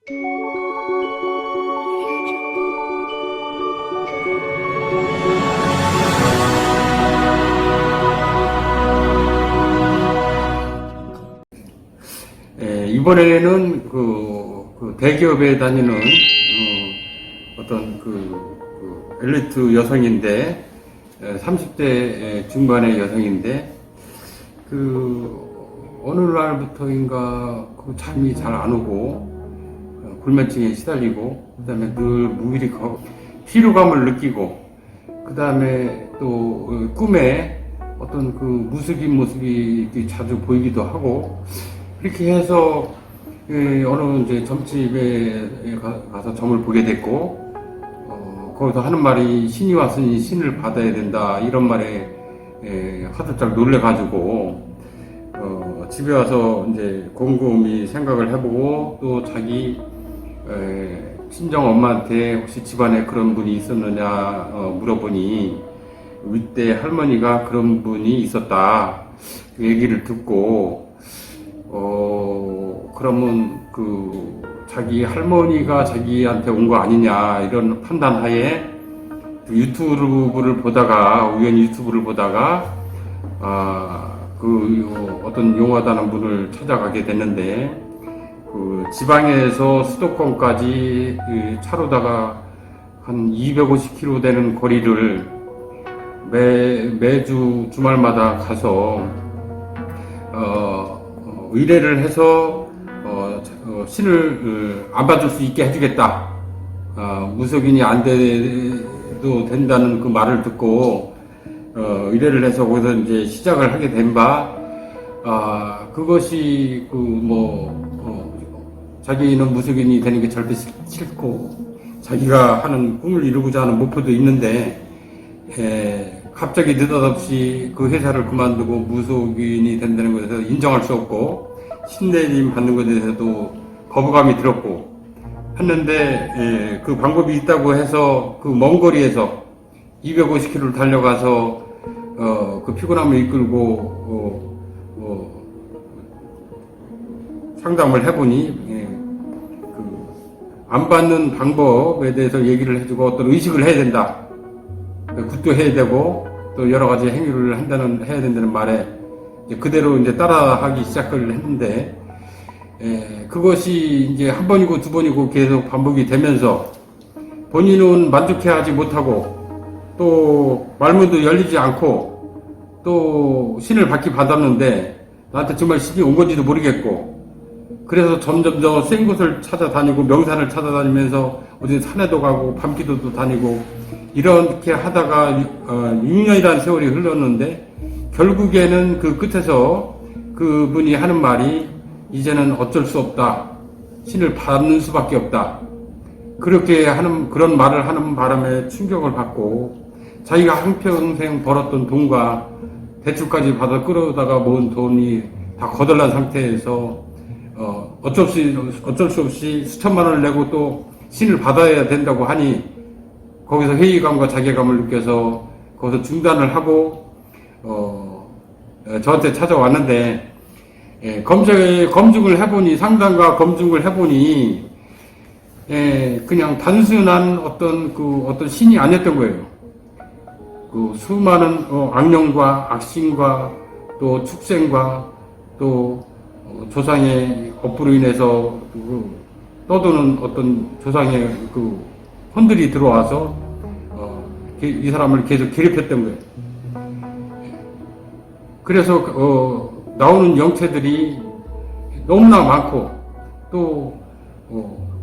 이번에는 그 대기업에 다니는 어떤 엘리트 여성인데 30대 중반의 여성인데 어느 날부터인가 잠이 잘 안 오고 불면증에 시달리고 그다음에 늘 무일히 피로감을 느끼고 그다음에 또 꿈에 어떤 무속인 모습이 자주 보이기도 하고 이렇게 해서 어느 이제 점집에 가서 점을 보게 됐고 거기서 하는 말이 신이 왔으니 신을 받아야 된다 이런 말에 화들짝 놀래가지고 집에 와서 이제 곰곰이 생각을 해보고 또 자기 친정 엄마한테 혹시 집안에 그런 분이 있었느냐 물어보니 윗대 할머니가 그런 분이 있었다 그 얘기를 듣고 그러면 자기 할머니가 자기한테 온 거 아니냐 이런 판단하에 유튜브를 보다가 우연히 유튜브를 보다가 어떤 용하다는 분을 찾아가게 됐는데 지방에서 수도권까지 차로다가 한 250km 되는 거리를 매주 주말마다 가서 의뢰를 해서 신을 안 받을 수 있게 해주겠다. 무속인이 안 돼도 된다는 그 말을 듣고 의뢰를 해서 거기서 이제 시작을 하게 된 바 그것이 자기는 무속인이 되는 게 절대 싫고 자기가 하는 꿈을 이루고자 하는 목표도 있는데 갑자기 느닷없이 그 회사를 그만두고 무속인이 된다는 것에 대해서 인정할 수 없고 신내림 받는 것에 대해서도 거부감이 들었고 했는데 그 방법이 있다고 해서 그 먼 거리에서 250km를 달려가서 그 피곤함을 이끌고 상담을 해보니 안 받는 방법에 대해서 얘기를 해주고 어떤 의식을 해야 된다. 굿도 해야 되고 또 여러 가지 행위를 해야 된다는 말에 그대로 이제 따라하기 시작을 했는데 그것이 이제 한 번이고 두 번이고 계속 반복이 되면서 본인은 만족해하지 못하고 또 말문도 열리지 않고 또 신을 받았는데 나한테 정말 신이 온 건지도 모르겠고 그래서 점점 더 센 곳을 찾아다니고 명산을 찾아다니면서 어디 산에도 가고 밤기도도 다니고 이렇게 하다가 6년이라는 세월이 흘렀는데 결국에는 그 끝에서 그분이 하는 말이 이제는 어쩔 수 없다. 신을 받는 수밖에 없다. 그렇게 그런 말을 하는 바람에 충격을 받고 자기가 한평생 벌었던 돈과 대출까지 받아 끌어다가 모은 돈이 다 거덜난 상태에서 어쩔 수 없이 수천만 원을 내고 또 신을 받아야 된다고 하니 거기서 회의감과 자괴감을 느껴서 거기서 중단을 하고 저한테 찾아왔는데 검증을 해보니 상담과 검증을 해보니 그냥 단순한 어떤 신이 아니었던 거예요. 수많은 악령과 악신과 또 축생과 또 조상의 업부로 인해서 떠도는 어떤 조상의 혼들이 들어와서 이 사람을 계속 괴롭혔던 거예요. 그래서 나오는 영체들이 너무나 많고 또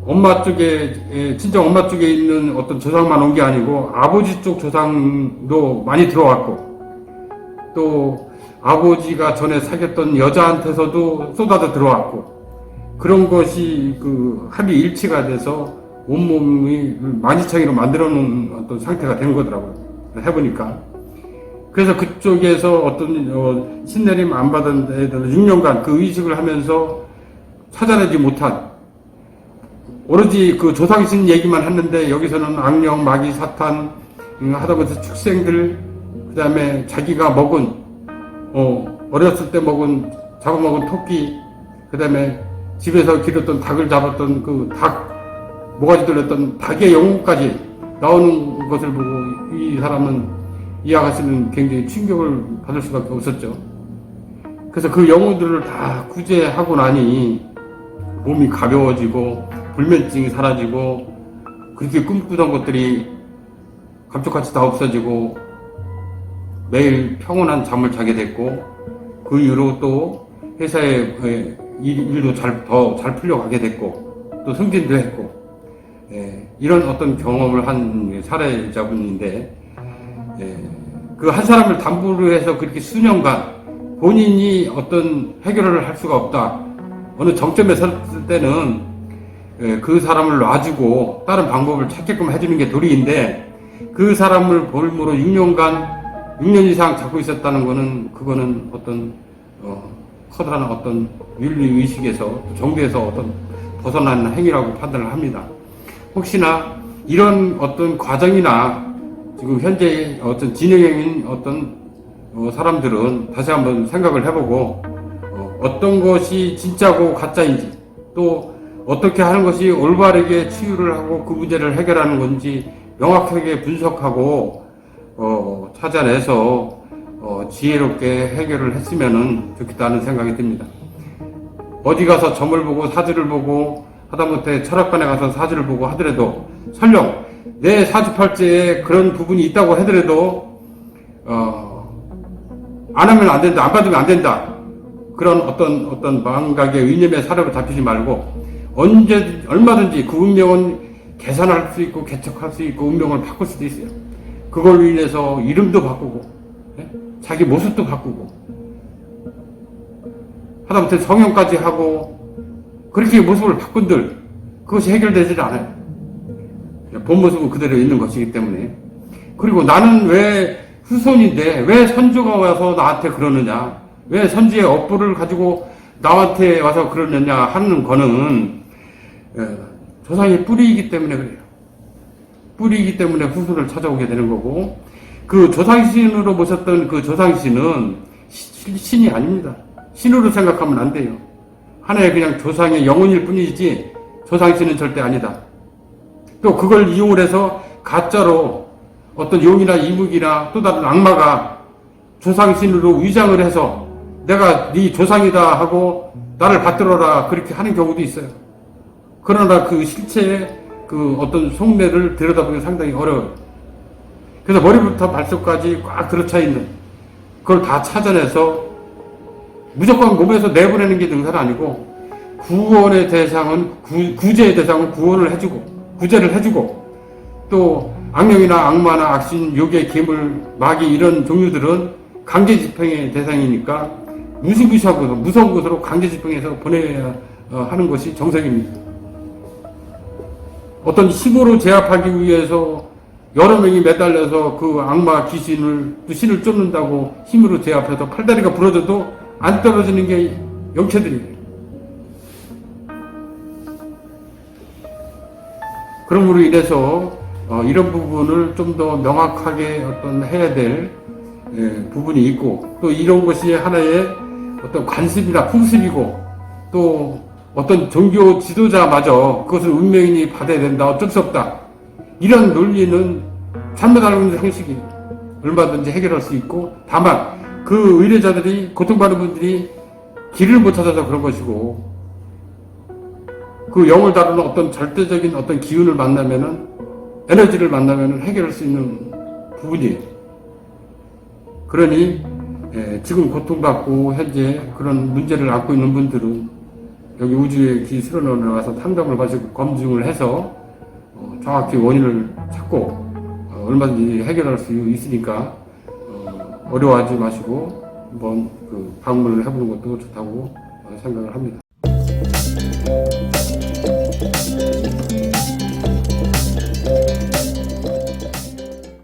엄마 쪽에 친정 엄마 쪽에 있는 어떤 조상만 온 게 아니고 아버지 쪽 조상도 많이 들어왔고 또 아버지가 전에 사귀었던 여자한테서도 쏟아져 들어왔고 그런 것이 합이 일치가 돼서 온몸이 만지창이로 만들어 놓은 어떤 상태가 된 거더라고요. 해보니까. 그래서 그쪽에서 어떤 신내림 안 받은 데에 대해서 6년간 그 의식을 하면서 찾아내지 못한 오로지 조상신 얘기만 했는데 여기서는 악령, 마귀, 사탄 하다못해 축생들 그 다음에 자기가 먹은 어렸을 때 잡아먹은 토끼 그 다음에 집에서 기르던 닭을 잡았던 그 모가지 들렸던 닭의 영혼까지 나오는 것을 보고 이 사람은, 이 아가씨는 굉장히 충격을 받을 수밖에 없었죠. 그래서 그 영혼들을 다 구제하고 나니 몸이 가벼워지고 불면증이 사라지고 그렇게 꿈꾸던 것들이 감쪽같이 다 없어지고 매일 평온한 잠을 자게 됐고, 그 이후로 또 회사의 일도 더 잘 풀려가게 됐고 또 승진도 했고, 이런 어떤 경험을 한 사례자분인데, 그 한 사람을 담보로 해서 그렇게 수년간 본인이 어떤 해결을 할 수가 없다, 어느 정점에 섰을 때는 그 사람을 놔주고 다른 방법을 찾게끔 해주는 게 도리인데, 그 사람을 볼모로 6년 이상 잡고 있었다는 거는, 그거는 어떤 커다란 어떤 윤리의식에서, 정부에서 어떤 벗어난 행위라고 판단을 합니다. 혹시나 이런 어떤 과정이나 지금 현재 어떤 진행형인 어떤 사람들은 다시 한번 생각을 해보고, 어떤 것이 진짜고 가짜인지, 또 어떻게 하는 것이 올바르게 치유를 하고 그 문제를 해결하는 건지 명확하게 분석하고 찾아내서 지혜롭게 해결을 했으면 좋겠다는 생각이 듭니다. 어디 가서 점을 보고 사주를 보고 하다못해 철학관에 가서 사주를 보고 하더라도, 설령 내 사주팔자에 그런 부분이 있다고 하더라도 안 하면 안 된다, 안 받으면 안 된다, 그런 어떤 망각의 이념에 사로잡히지 말고 얼마든지 그 운명은 계산할 수 있고 개척할 수 있고 운명을 바꿀 수도 있어요. 그걸로 인해서 이름도 바꾸고 자기 모습도 바꾸고 하다못해 성형까지 하고 그렇게 모습을 바꾼들 그것이 해결되지 않아요. 본 모습은 그대로 있는 것이기 때문에. 그리고 나는 왜 후손인데 왜 선조가 와서 나한테 그러느냐, 왜 선지의 업보를 가지고 나한테 와서 그러느냐 하는 거는 조상의 뿌리이기 때문에 그래요. 뿌리이기 때문에 후손을 찾아오게 되는 거고, 그 조상신으로 모셨던 그 조상신은 신이 아닙니다. 신으로 생각하면 안 돼요. 하나의 그냥 조상의 영혼일 뿐이지 조상신은 절대 아니다. 또 그걸 이용을 해서 가짜로 어떤 용이나 이묵이나 또 다른 악마가 조상신으로 위장을 해서 내가 네 조상이다 하고 나를 받들어라 그렇게 하는 경우도 있어요. 그러나 그 실체의 그 어떤 속내를 들여다보기 상당히 어려워요. 그래서 머리부터 발끝까지 꽉 들어차 있는 그걸 다 찾아내서 무조건 몸에서 내보내는 게 능사는 아니고, 구원의 대상은 구제의 대상은 구원을 해주고 구제를 해주고, 또 악령이나 악마나 악신, 요괴, 괴물, 마귀 이런 종류들은 강제 집행의 대상이니까 무시무시하고 무서운 곳으로 강제 집행해서 보내야 하는 것이 정석입니다. 어떤 힘으로 제압하기 위해서 여러 명이 매달려서 그 악마 귀신을 또 신을 쫓는다고 힘으로 제압해서 팔다리가 부러져도 안 떨어지는 게 영체들이에요. 그러므로 인해서 이런 부분을 좀 더 명확하게 어떤 해야 될 부분이 있고, 또 이런 것이 하나의 어떤 관습이나 풍습이고, 또 어떤 종교 지도자마저 그것을 운명인이 받아야 된다, 어쩔 수 없다, 이런 논리는 잘못 알고 있는 상식이에요. 얼마든지 해결할 수 있고, 다만 그 의뢰자들이, 고통받는 분들이 길을 못 찾아서 그런 것이고, 그 영을 다루는 어떤 절대적인 어떤 기운을 만나면은, 에너지를 만나면은 해결할 수 있는 부분이에요. 그러니 지금 고통받고 현재 그런 문제를 안고 있는 분들은 여기 우주의 기술원에 와서 상담을 받고 검증을 해서 정확히 원인을 찾고 얼마든지 해결할 수 있으니까 어려워하지 마시고 한번 그 방문을 해보는 것도 좋다고 생각을 합니다.